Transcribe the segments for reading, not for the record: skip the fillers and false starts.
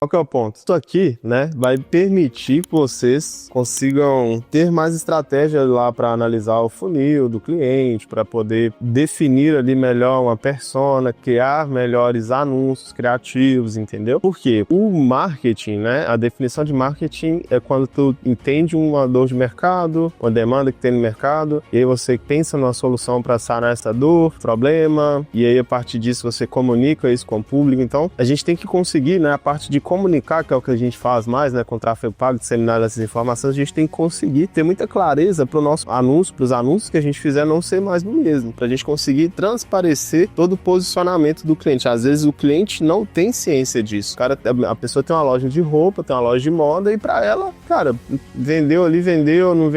Qual que é o ponto? Isso aqui, né, vai permitir que vocês consigam ter mais estratégia lá para analisar o funil do cliente, para poder definir ali melhor uma persona, criar melhores anúncios criativos, entendeu? Porque o marketing, né, a definição de marketing é quando tu entende uma dor de mercado, uma demanda que tem no mercado, e aí você pensa numa solução para sanar essa dor, problema, e aí a partir disso você comunica isso com o público. Então, a gente tem que conseguir, né, a parte de comunicar, que é o que a gente faz mais, né, com o tráfego pago, disseminar essas informações, a gente tem que conseguir ter muita clareza para o nosso anúncio, para os anúncios que a gente fizer não ser mais do mesmo, para a gente conseguir transparecer todo o posicionamento do cliente. Às vezes o cliente não tem ciência disso. A pessoa tem uma loja de roupa, tem uma loja de moda e para ela, cara, vendeu ali, vendeu, não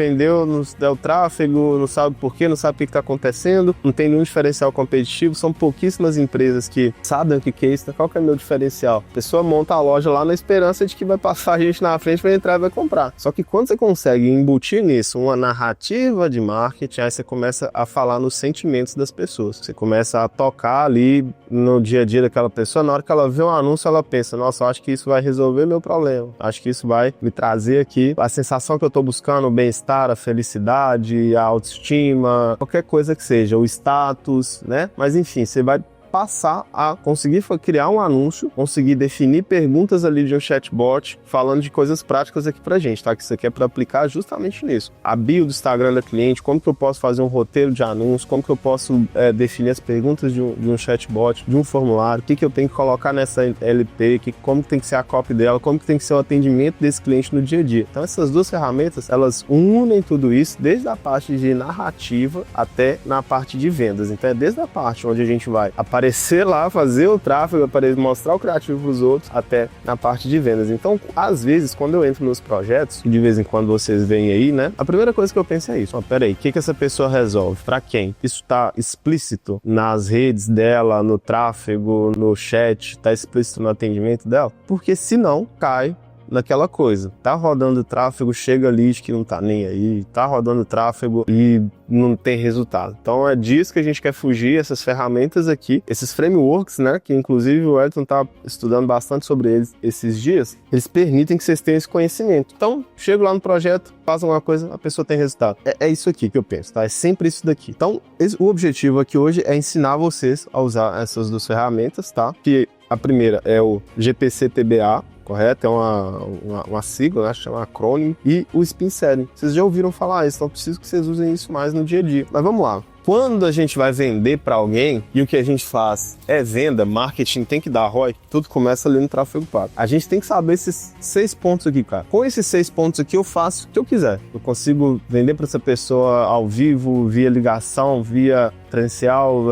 deu tráfego, não sabe por quê, não sabe o que está acontecendo, não tem nenhum diferencial competitivo, são pouquíssimas empresas que sabem o que é isso. Qual que é o meu diferencial? A pessoa monta a loja lá na esperança de que vai passar a gente na frente, vai entrar e vai comprar. Só que quando você consegue embutir nisso uma narrativa de marketing, aí você começa a falar nos sentimentos das pessoas. Você começa a tocar ali no dia a dia daquela pessoa. Na hora que ela vê um anúncio, ela pensa, nossa, eu acho que isso vai resolver meu problema. Acho que isso vai me trazer aqui a sensação que eu tô buscando, o bem-estar, a felicidade, a autoestima, qualquer coisa que seja, o status, né? Mas enfim, você vai passar a conseguir criar um anúncio, conseguir definir perguntas ali de um chatbot, falando de coisas práticas aqui pra gente, tá? Que isso aqui é para aplicar justamente nisso. A bio do Instagram da cliente, como que eu posso fazer um roteiro de anúncio, como que eu posso definir as perguntas de um chatbot, de um formulário, o que que eu tenho que colocar nessa LP, como que tem que ser a copy dela, como que tem que ser o atendimento desse cliente no dia a dia. Então essas duas ferramentas, elas unem tudo isso, desde a parte de narrativa até na parte de vendas. Então é desde a parte onde a gente vai aparecer lá, fazer o tráfego, mostrar o criativo para os outros, até na parte de vendas. Então, às vezes, quando eu entro nos projetos, de vez em quando vocês veem aí, né? A primeira coisa que eu penso é isso. Peraí, o que essa pessoa resolve? Para quem? Isso está explícito nas redes dela, no tráfego, no chat, está explícito no atendimento dela? Porque se não, cai naquela coisa. Tá rodando tráfego, chega lead que não tá nem aí, tá rodando tráfego e não tem resultado. Então é disso que a gente quer fugir, essas ferramentas aqui, esses frameworks, né, que inclusive o Elton tá estudando bastante sobre eles esses dias, eles permitem que vocês tenham esse conhecimento. Então, chego lá no projeto, faz alguma coisa, a pessoa tem resultado. É isso aqui que eu penso, tá? É sempre isso daqui. Então, o objetivo aqui hoje é ensinar vocês a usar essas duas ferramentas, tá? Que a primeira é o GPC-TBA, correto? É uma sigla, né? Chama acrônimo. E o Spin Selling. Vocês já ouviram falar isso, então preciso que vocês usem isso mais no dia a dia. Mas vamos lá. Quando a gente vai vender para alguém e o que a gente faz é venda, marketing tem que dar ROI, tudo começa ali no tráfego pago. A gente tem que saber esses 6 pontos aqui, cara. Com esses 6 pontos aqui eu faço o que eu quiser. Eu consigo vender para essa pessoa ao vivo, via ligação, via presencial,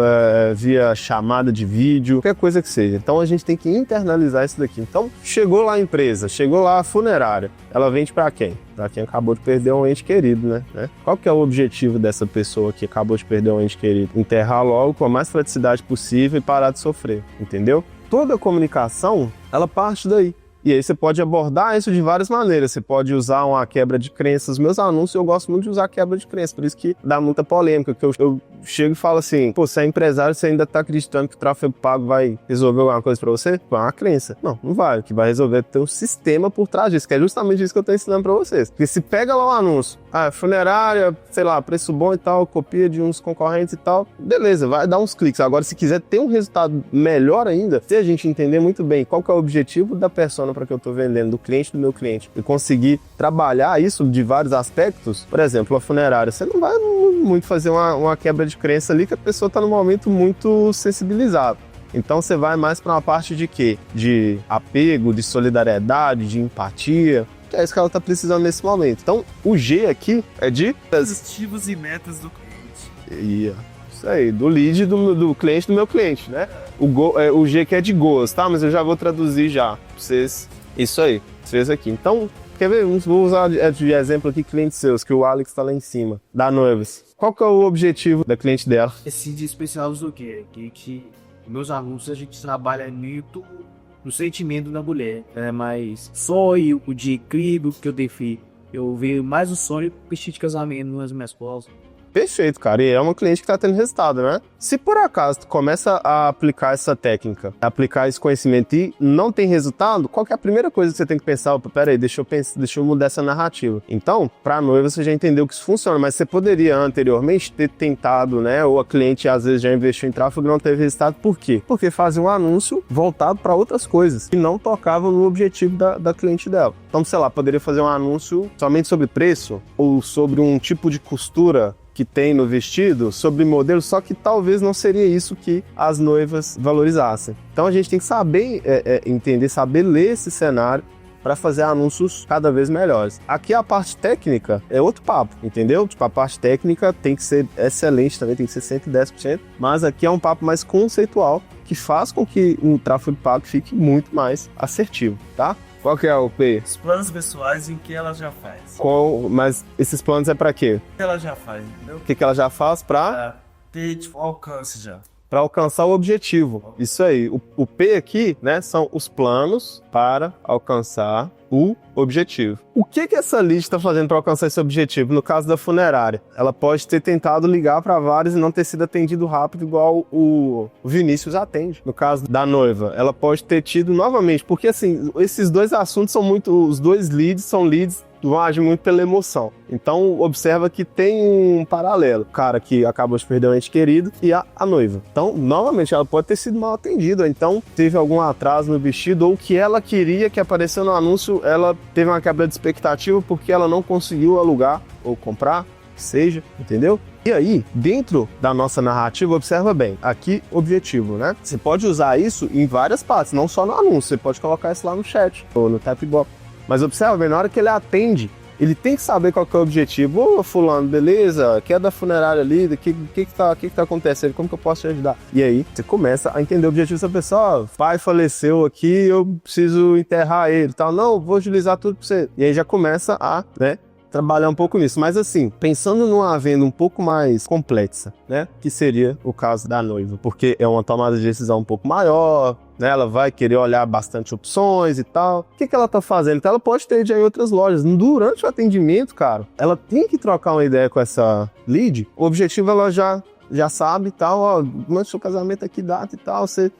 via chamada de vídeo, qualquer coisa que seja. Então a gente tem que internalizar isso daqui. Então chegou lá a empresa, chegou lá a funerária, ela vende para quem? Para quem acabou de perder um ente querido, né? Qual que é o objetivo dessa pessoa que acabou de perder um ente querido? Enterrar logo com a mais praticidade possível e parar de sofrer, entendeu? Toda a comunicação, ela parte daí. E aí você pode abordar isso de várias maneiras. Você pode usar uma quebra de crenças. Meus anúncios eu gosto muito de usar quebra de crenças, por isso que dá muita polêmica, que eu chego e falo assim, pô, você é empresário, você ainda tá acreditando que o tráfego pago vai resolver alguma coisa pra você? Pô, é uma crença. Não vai. O que vai resolver é ter um sistema por trás disso, que é justamente isso que eu tô ensinando pra vocês. Porque se pega lá o anúncio, funerária, sei lá, preço bom e tal, copia de uns concorrentes e tal, beleza, vai dar uns cliques. Agora, se quiser ter um resultado melhor ainda, se a gente entender muito bem qual que é o objetivo da persona para que eu estou vendendo, do cliente do meu cliente, e conseguir trabalhar isso de vários aspectos, por exemplo, a funerária, você não vai muito fazer uma quebra de crença ali, que a pessoa está num momento muito sensibilizado. Então você vai mais para uma parte de quê? De apego, de solidariedade, de empatia, que é isso que ela está precisando nesse momento. Então o G aqui é de objetivos e metas do cliente. Isso aí, do lead do cliente do meu cliente, né? O G que é de goals, tá? Mas eu já vou traduzir já pra vocês. Isso aí, vocês aqui. Então, quer ver? Vou usar de exemplo aqui clientes seus, que o Alex tá lá em cima, da Noivas. Qual que é o objetivo da cliente dela? Esse de especial do quê? Que meus anúncios a gente trabalha muito no sentimento da mulher. É mais sonho, o de equilíbrio que eu defino. Eu vejo mais o sonho que o vestido de casamento nas minhas costas. Perfeito, cara. E é uma cliente que tá tendo resultado, né? Se por acaso tu começa a aplicar essa técnica, aplicar esse conhecimento e não tem resultado, qual que é a primeira coisa que você tem que pensar? Opa, peraí, deixa eu mudar essa narrativa. Então, pra noiva você já entendeu que isso funciona, mas você poderia anteriormente ter tentado, né? Ou a cliente às vezes já investiu em tráfego e não teve resultado. Por quê? Porque fazia um anúncio voltado para outras coisas que não tocavam no objetivo da cliente dela. Então, sei lá, poderia fazer um anúncio somente sobre preço ou sobre um tipo de costura que tem no vestido, sobre modelo, só que talvez não seria isso que as noivas valorizassem. Então a gente tem que saber entender, saber ler esse cenário para fazer anúncios cada vez melhores. Aqui a parte técnica é outro papo, entendeu? Tipo, a parte técnica tem que ser excelente também, tem que ser 110%, mas aqui é um papo mais conceitual que faz com que um tráfego pago fique muito mais assertivo, tá? Qual que é o P? Os planos pessoais em que ela já faz. Mas esses planos é pra quê? O que ela já faz, entendeu? O que ela já faz pra Ter, tipo, alcance já. Pra alcançar o objetivo. Isso aí. O P aqui, né, são os planos para alcançar o objetivo. O que essa lead está fazendo para alcançar esse objetivo? No caso da funerária, ela pode ter tentado ligar para vários e não ter sido atendido rápido igual o Vinícius atende. No caso da noiva, ela pode ter tido novamente, porque assim, esses dois assuntos são muito, os dois leads são leads vão agir muito pela emoção. Então, observa que tem um paralelo. O cara que acabou de perder um ente querido e a noiva. Então, novamente, ela pode ter sido mal atendida. Então, teve algum atraso no vestido ou que ela queria que apareceu no anúncio, ela teve uma quebra de expectativa porque ela não conseguiu alugar ou comprar, seja, entendeu? E aí, dentro da nossa narrativa, observa bem, aqui, objetivo, né? Você pode usar isso em várias partes, não só no anúncio, você pode colocar isso lá no chat ou no Tapbox. Mas observa bem, na hora que ele atende, ele tem que saber qual que é o objetivo. Ô, fulano, beleza? Que é da funerária ali, o que tá acontecendo? Como que eu posso te ajudar? E aí, você começa a entender o objetivo dessa pessoa. Ó, pai faleceu aqui, eu preciso enterrar ele, tal. Não, vou agilizar tudo pra você. E aí já começa a, né, trabalhar um pouco nisso. Mas assim, pensando numa venda um pouco mais complexa, né? Que seria o caso da noiva. Porque é uma tomada de decisão um pouco maior, né? Ela vai querer olhar bastante opções e tal. O que ela tá fazendo? Então ela pode ter já em outras lojas. Durante o atendimento, cara, ela tem que trocar uma ideia com essa lead. O objetivo ela já sabe e tal. Ó, manda seu casamento aqui, data e tal. Você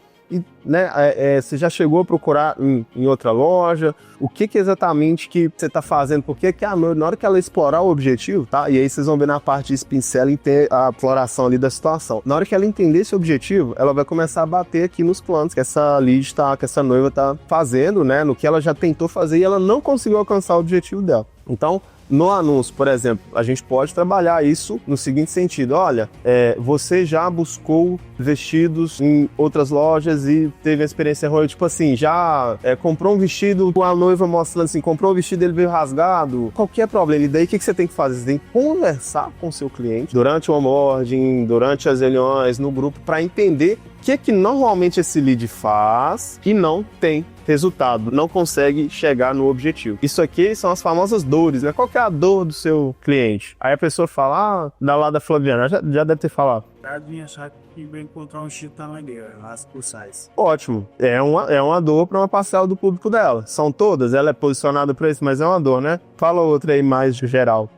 já chegou a procurar em outra loja? O que exatamente que você está fazendo? Porque que na hora que ela explorar o objetivo, tá? E aí vocês vão ver na parte de spin selling ter a exploração ali da situação. Na hora que ela entender esse objetivo, ela vai começar a bater aqui nos planos que essa lead que essa noiva tá fazendo, né? No que ela já tentou fazer e ela não conseguiu alcançar o objetivo dela. Então, no anúncio, por exemplo, a gente pode trabalhar isso no seguinte sentido. Olha, você já buscou vestidos em outras lojas e teve uma experiência ruim, tipo assim, já comprou um vestido com a noiva mostrando assim, comprou um vestido, ele veio rasgado, qualquer problema. E daí o que você tem que fazer? Você tem que conversar com o seu cliente durante o onboarding, durante as reuniões, no grupo, para entender o que normalmente esse lead faz e não tem resultado, não consegue chegar no objetivo. Isso aqui são as famosas dores, né? Qual que é a dor do seu cliente? Aí a pessoa fala, da lá da Flaviana, já deve ter falado. Vinha achar que vai encontrar um chip tamanho dele, as pulsais. Ótimo, é uma dor para uma parcela do público dela. São todas, ela é posicionada para isso, mas é uma dor, né? Fala outra aí mais geral.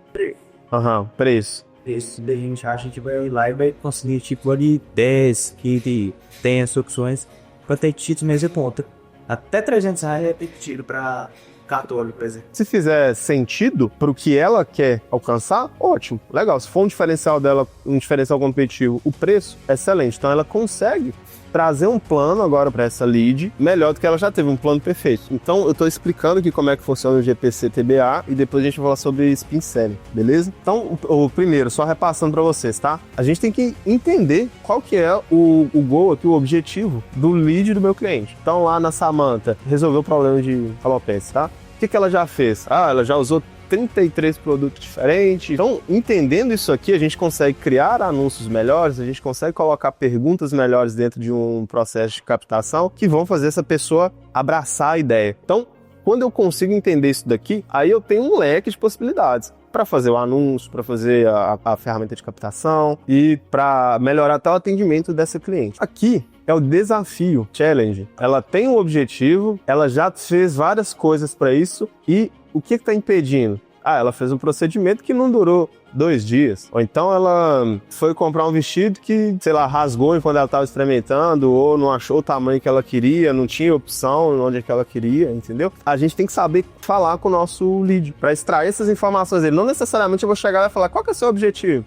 Preço. Esse daí a gente acha que vai ir lá e vai conseguir tipo ali 10 que tem as opções para ter títulos mesmo de ponta. Até R$300 é repetido para 14, por exemplo. Se fizer sentido pro que ela quer alcançar, ótimo, legal. Se for um diferencial dela, um diferencial competitivo, o preço, excelente. Então ela consegue trazer um plano agora para essa lead melhor do que ela já teve, um plano perfeito. Então eu tô explicando aqui como é que funciona o GPC TBA e depois a gente vai falar sobre spin selling, beleza? Então, o primeiro, só repassando para vocês, tá? A gente tem que entender qual que é o goal aqui, o objetivo do lead do meu cliente. Então lá na Samantha, resolveu o problema de alopecia, tá? O que ela já fez? Ela já usou 33 produtos diferentes. Então, entendendo isso aqui, a gente consegue criar anúncios melhores, a gente consegue colocar perguntas melhores dentro de um processo de captação que vão fazer essa pessoa abraçar a ideia. Então, quando eu consigo entender isso daqui, aí eu tenho um leque de possibilidades para fazer o anúncio, para fazer a ferramenta de captação e para melhorar até o atendimento dessa cliente. Aqui é o desafio, challenge. Ela tem um objetivo, ela já fez várias coisas para isso e o que está impedindo? Ela fez um procedimento que não durou 2 dias. Ou então ela foi comprar um vestido que, sei lá, rasgou enquanto ela estava experimentando, ou não achou o tamanho que ela queria, não tinha opção onde é que ela queria, entendeu? A gente tem que saber falar com o nosso lead para extrair essas informações dele. Não necessariamente eu vou chegar lá e falar, qual que é o seu objetivo?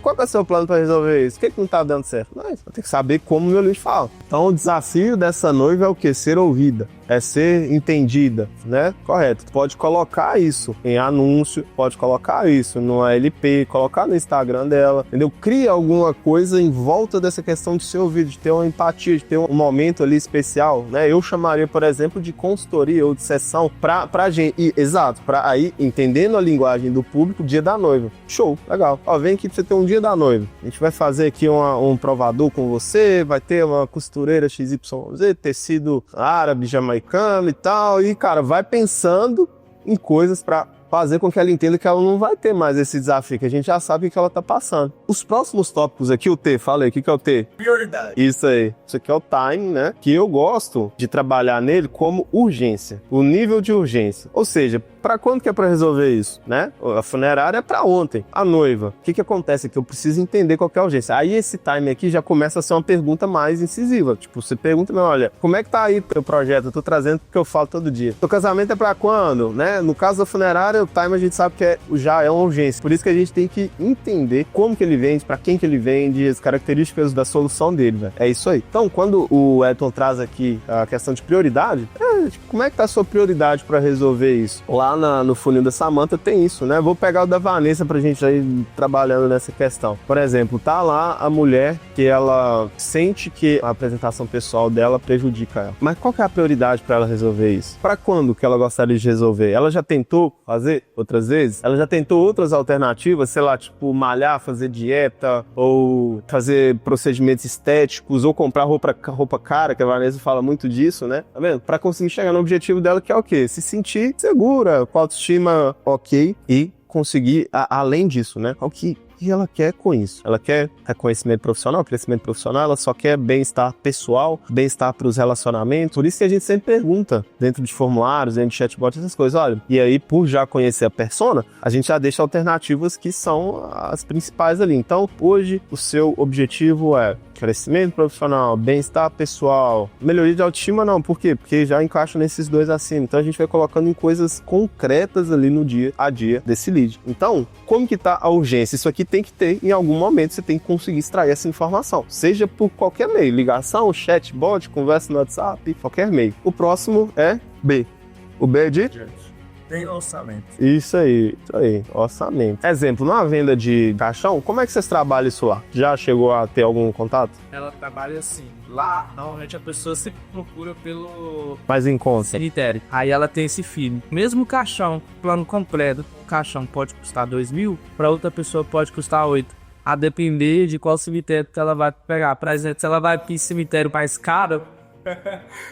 Qual que é o seu plano para resolver isso? O que não tá dando certo? Não, eu tenho que saber como o meu lead fala. Então o desafio dessa noiva é o quê? Ser ouvida. É ser entendida, né? Correto. Tu pode colocar isso em anúncio, pode colocar isso no ALP, colocar no Instagram dela, entendeu? Cria alguma coisa em volta dessa questão de ser ouvido, de ter uma empatia, de ter um momento ali especial, né? Eu chamaria, por exemplo, de consultoria ou de sessão pra gente, exato, pra aí, entendendo a linguagem do público, dia da noiva. Show, legal. Ó, vem aqui pra você ter um dia da noiva. A gente vai fazer aqui um provador com você, vai ter uma costureira XYZ, tecido árabe, jamaicano e tal, e cara, vai pensando em coisas pra fazer com que ela entenda que ela não vai ter mais esse desafio, que a gente já sabe o que ela tá passando. Os próximos tópicos aqui, o T, fala aí, o que é o T? Prioridade. Isso aí. Isso aqui é o time, né? Que eu gosto de trabalhar nele como urgência. O nível de urgência. Ou seja, pra quando que é pra resolver isso, né? A funerária é pra ontem. A noiva. O que acontece aqui? Eu preciso entender qual que é a urgência. Aí esse time aqui já começa a ser uma pergunta mais incisiva. Tipo, você pergunta, mas olha, como é que tá aí o teu projeto? Eu tô trazendo porque eu falo todo dia. O casamento é pra quando, né? No caso da funerária, o time a gente sabe que já é uma urgência. Por isso que a gente tem que entender como que ele vende, pra quem que ele vende, as características da solução dele, velho. É isso aí. Então, quando o Elton traz aqui a questão de prioridade, tipo, como é que tá a sua prioridade pra resolver isso? Lá no funil da Samantha tem isso, né? Vou pegar o da Vanessa pra gente ir trabalhando nessa questão. Por exemplo, tá lá a mulher que ela sente que a apresentação pessoal dela prejudica ela. Mas qual que é a prioridade pra ela resolver isso? Pra quando que ela gostaria de resolver? Ela já tentou fazer outras vezes? Ela já tentou outras alternativas, sei lá, tipo malhar, fazer dieta, ou fazer procedimentos estéticos, ou comprar roupa cara, que a Vanessa fala muito disso, né? Tá vendo? Pra conseguir chegar no objetivo dela, que é o quê? Se sentir segura, com autoestima ok, e conseguir, além disso, né? O que ela quer com isso? Ela quer reconhecimento profissional, crescimento profissional, ela só quer bem-estar pessoal, bem-estar para os relacionamentos. Por isso que a gente sempre pergunta, dentro de formulários, dentro de chatbot, essas coisas, olha, e aí por já conhecer a persona, a gente já deixa alternativas que são as principais ali. Então, hoje, o seu objetivo é crescimento profissional, bem-estar pessoal, melhoria de autoestima não, por quê? Porque já encaixa nesses dois acima, então a gente vai colocando em coisas concretas ali no dia a dia desse lead. Então, como que tá a urgência? Isso aqui tem que ter, em algum momento você tem que conseguir extrair essa informação, seja por qualquer meio, ligação, chatbot, conversa no WhatsApp, qualquer meio. O próximo é B. O B é de? Tem orçamento. Isso aí, orçamento. Exemplo, numa venda de caixão, como é que vocês trabalham isso lá? Já chegou a ter algum contato? Ela trabalha assim. Lá, normalmente a pessoa sempre procura pelo Mais em conta. cemitério. Aí ela tem esse filho. Mesmo caixão, plano completo, o caixão pode custar 2.000, para outra pessoa pode custar 8. A depender de qual cemitério que ela vai pegar. Por exemplo, se ela vai para cemitério mais caro,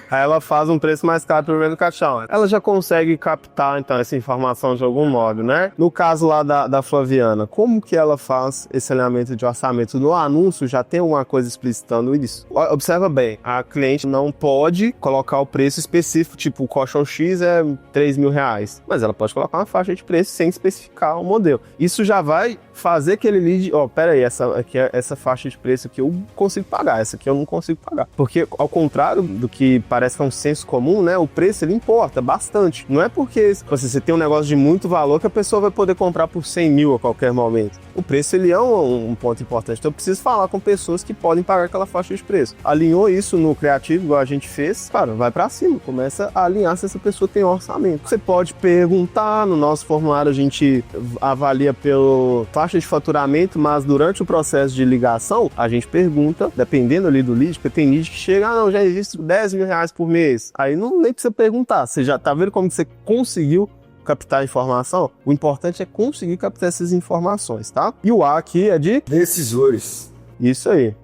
Aí ela faz um preço mais caro pro vender caixão. Ela já consegue captar, então, essa informação de algum modo, né? No caso lá da Flaviana, como que ela faz esse alinhamento de orçamento? No anúncio já tem alguma coisa explicitando isso? Observa bem, a cliente não pode colocar o preço específico, tipo, o colchão X é R$3.000, mas ela pode colocar uma faixa de preço sem especificar o modelo. Isso já vai fazer aquele lead, pera aí, essa faixa de preço aqui eu consigo pagar, essa aqui eu não consigo pagar. Porque, ao contrário do que parece que é um senso comum, né? O preço, ele importa bastante. Não é porque você tem um negócio de muito valor que a pessoa vai poder comprar por 100 mil a qualquer momento. O preço, ele é um ponto importante. Então, eu preciso falar com pessoas que podem pagar aquela faixa de preço. Alinhou isso no criativo, igual a gente fez, cara, vai pra cima. Começa a alinhar se essa pessoa tem orçamento. Você pode perguntar, no nosso formulário a gente avalia pelo faixa de faturamento, mas durante o processo de ligação, a gente pergunta, dependendo ali do lead, porque tem lead que chega, não, já existe R$10.000 por mês. Aí não nem precisa perguntar. Você já tá vendo como você conseguiu captar a informação? O importante é conseguir captar essas informações, tá? E o A aqui é de decisores. Isso aí.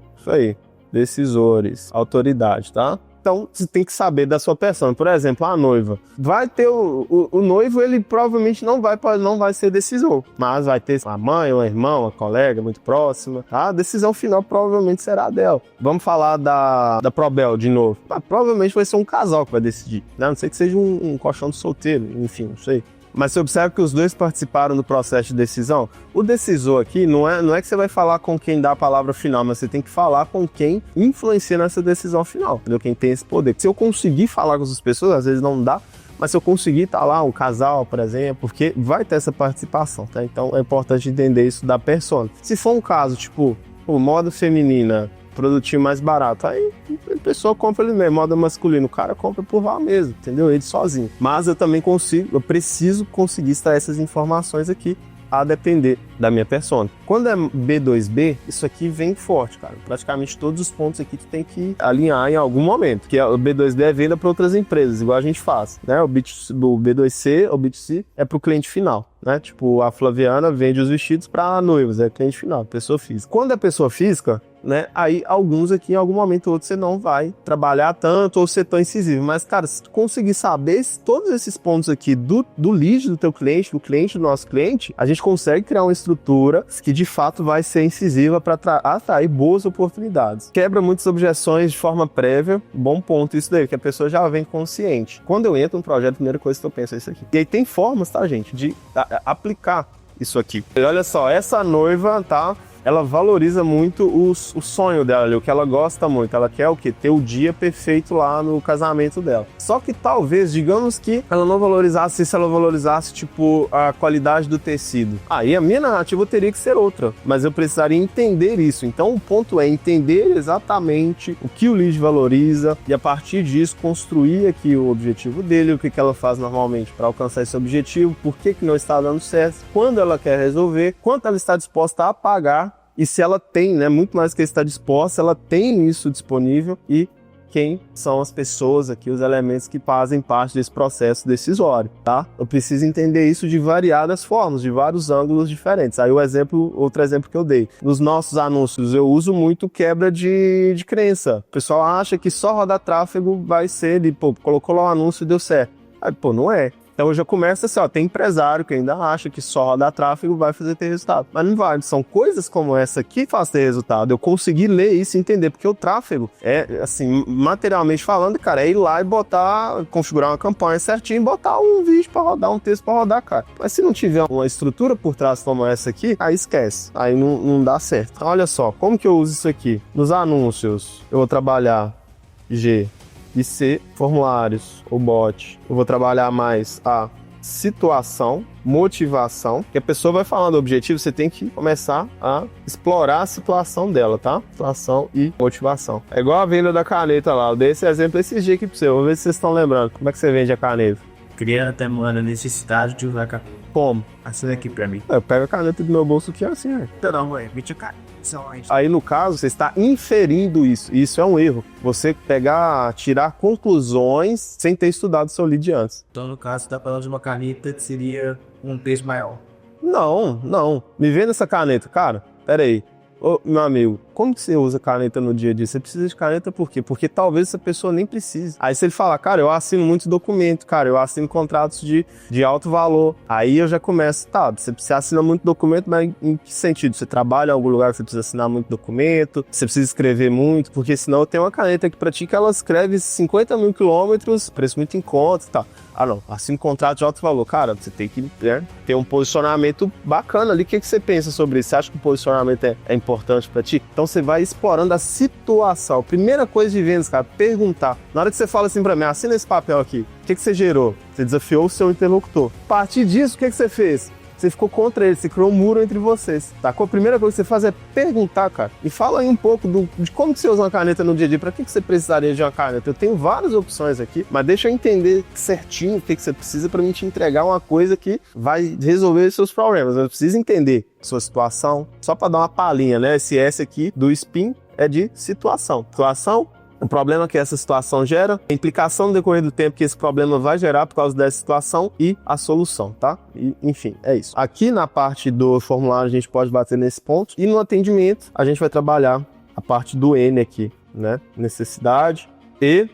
Decisores, autoridade, tá? Então, você tem que saber da sua persona. Por exemplo, a noiva. Vai ter o noivo, ele provavelmente não vai ser decisor. Mas vai ter uma mãe, uma irmã, uma colega muito próxima. A decisão final provavelmente será dela. Vamos falar da Probel de novo. Provavelmente vai ser um casal que vai decidir, né? A não sei que seja um colchão de solteiro, enfim, não sei. Mas você observa que os dois participaram do processo de decisão? O decisor aqui não é que você vai falar com quem dá a palavra final, mas você tem que falar com quem influencia nessa decisão final, entendeu? Quem tem esse poder. Se eu conseguir falar com essas pessoas, às vezes não dá, mas se eu conseguir estar lá, um casal, por exemplo, porque vai ter essa participação, tá? Então é importante entender isso da persona. Se for um caso, tipo, moda feminina, produtinho mais barato, aí a pessoa compra ele mesmo, moda masculina, o cara compra por lá mesmo, entendeu? Ele sozinho. Mas eu também eu preciso conseguir extrair essas informações aqui, a depender da minha persona. Quando é B2B, isso aqui vem forte, cara. Praticamente todos os pontos aqui tu tem que alinhar em algum momento, que o B2B é venda para outras empresas, igual a gente faz, né? O B2C, o B2C é para o cliente final, né? Tipo, a Flaviana vende os vestidos para noivos, é cliente final, pessoa física. Quando é pessoa física, né? Aí alguns aqui em algum momento ou outro você não vai trabalhar tanto ou ser tão incisivo, mas cara, se tu conseguir saber todos esses pontos aqui do lead do teu cliente, do cliente do nosso cliente, a gente consegue criar uma estrutura que de fato vai ser incisiva para atrair boas oportunidades. Quebra muitas objeções de forma prévia, bom ponto isso daí, que a pessoa já vem consciente. Quando eu entro no projeto, a primeira coisa que eu penso é isso aqui. E aí tem formas, tá, gente, de aplicar isso aqui. E olha só, essa noiva, tá? Ela valoriza muito o sonho dela, o que ela gosta muito. Ela quer o quê? Ter o dia perfeito lá no casamento dela. Só que talvez, digamos que ela não valorizasse, se ela valorizasse, tipo, a qualidade do tecido. Aí a minha narrativa teria que ser outra, mas eu precisaria entender isso. Então o ponto é entender exatamente o que o lead valoriza e a partir disso construir aqui o objetivo dele, o que ela faz normalmente para alcançar esse objetivo, por que não está dando certo, quando ela quer resolver, quanto ela está disposta a pagar. E se ela tem, né, muito mais que está disposta, ela tem isso disponível e quem são as pessoas aqui, os elementos que fazem parte desse processo decisório, tá? Eu preciso entender isso de variadas formas, de vários ângulos diferentes. Aí outro exemplo que eu dei. Nos nossos anúncios eu uso muito quebra de crença. O pessoal acha que só rodar tráfego vai ser, colocou lá um anúncio e deu certo. Aí, não é. Então já começa assim, tem empresário que ainda acha que só rodar tráfego vai fazer ter resultado. Mas não vai, são coisas como essa que fazem ter resultado. Eu consegui ler isso e entender, porque o tráfego é, assim, materialmente falando, cara, é ir lá e configurar uma campanha certinho e botar um vídeo pra rodar, um texto pra rodar, cara. Mas se não tiver uma estrutura por trás como essa aqui, aí esquece, aí não dá certo. Então, olha só, como que eu uso isso aqui? Nos anúncios, eu vou trabalhar G e C, formulários ou bot. Eu vou trabalhar mais a situação, motivação, que a pessoa vai falando do objetivo, você tem que começar a explorar a situação dela, tá? Situação e motivação. É igual a venda da caneta lá, eu dei esse exemplo esses dias aqui pra você, vou ver se vocês estão lembrando. Como é que você vende a caneta? Criança, mano, a necessidade de usar a caneta. Como? Assina aqui pra mim. Eu pego a caneta do meu bolso que é assim, né? Não, mãe, me tira caneta. Aí, no caso, você está inferindo isso. E isso é um erro. Você tirar conclusões sem ter estudado o seu lead antes. Então, no caso, da palavra de uma caneta, seria um texto maior. Não. Me venda essa caneta. Cara, pera aí. Ô, meu amigo, como que você usa caneta no dia a dia? Você precisa de caneta por quê? Porque talvez essa pessoa nem precise. Aí se ele falar, cara, eu assino muitos documentos, cara, eu assino contratos de alto valor. Aí eu já começo, tá, você assina muito documento, mas em que sentido? Você trabalha em algum lugar que você precisa assinar muito documento? Você precisa escrever muito? Porque senão eu tenho uma caneta aqui pra ti que ela escreve 50 mil quilômetros, preço muito em conta e tal. Ah, não, assina contrato de alto valor. Cara, você tem que ter um posicionamento bacana ali. O que você pensa sobre isso? Você acha que o posicionamento é importante pra ti? Então você vai explorando a situação. Primeira coisa de vendas, cara, perguntar. Na hora que você fala assim pra mim, assina esse papel aqui, o que você gerou? Você desafiou o seu interlocutor. A partir disso, o que você fez? Você ficou contra ele, você criou um muro entre vocês, tá? A primeira coisa que você faz é perguntar, cara. E fala aí um pouco de como que você usa uma caneta no dia a dia. Pra que você precisaria de uma caneta? Eu tenho várias opções aqui, mas deixa eu entender certinho o que você precisa pra mim te entregar uma coisa que vai resolver os seus problemas. Eu preciso entender sua situação, só pra dar uma palhinha, né? Esse S aqui do SPIN é de situação. Situação, o problema que essa situação gera, a implicação no decorrer do tempo que esse problema vai gerar por causa dessa situação e a solução, tá? E, enfim, é isso. Aqui na parte do formulário a gente pode bater nesse ponto e no atendimento a gente vai trabalhar a parte do N aqui, né? Necessidade e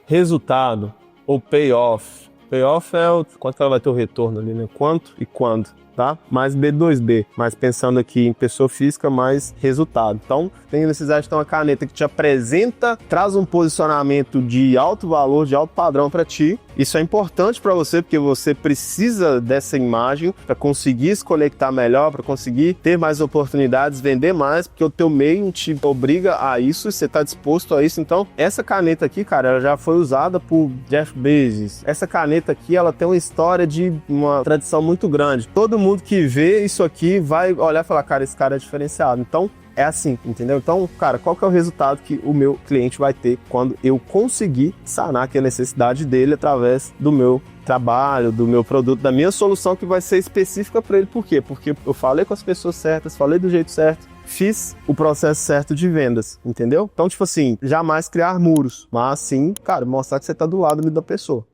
resultado ou payoff. Payoff é quanto ela vai ter o retorno ali, né? Quanto e quando. tá? Mais B2B, mas pensando aqui em pessoa física, mais resultado. Então, tem necessidade de ter uma caneta que te apresenta, traz um posicionamento de alto valor, de alto padrão para ti. Isso é importante para você, porque você precisa dessa imagem para conseguir se conectar melhor, para conseguir ter mais oportunidades, vender mais, porque o teu meio te obriga a isso, você está disposto a isso. Então, essa caneta aqui, cara, ela já foi usada por Jeff Bezos. Essa caneta aqui, ela tem uma história de uma tradição muito grande. Todo mundo que vê isso aqui vai olhar e falar, cara, esse cara é diferenciado. Então, é assim, entendeu? Então, cara, qual que é o resultado que o meu cliente vai ter quando eu conseguir sanar aqui a necessidade dele através do meu trabalho, do meu produto, da minha solução que vai ser específica para ele. Por quê? Porque eu falei com as pessoas certas, falei do jeito certo, fiz o processo certo de vendas, entendeu? Então, tipo assim, jamais criar muros, mas sim, cara, mostrar que você tá do lado da pessoa.